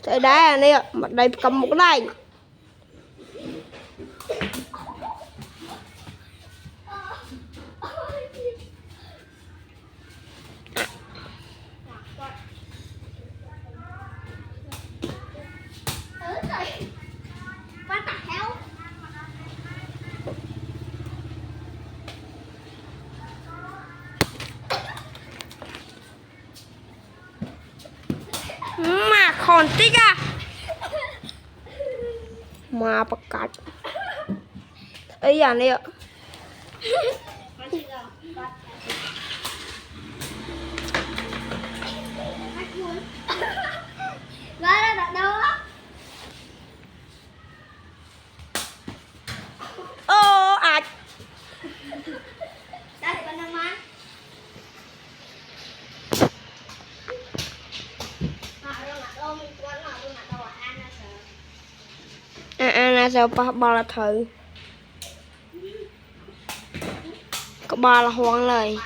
Trời đá nè, mặt đây cầm một cái này. Mà còn tích à. Mà bạc cát ấy à nè. Ô ạch. Ana sao ba là thử có ba là hoang lời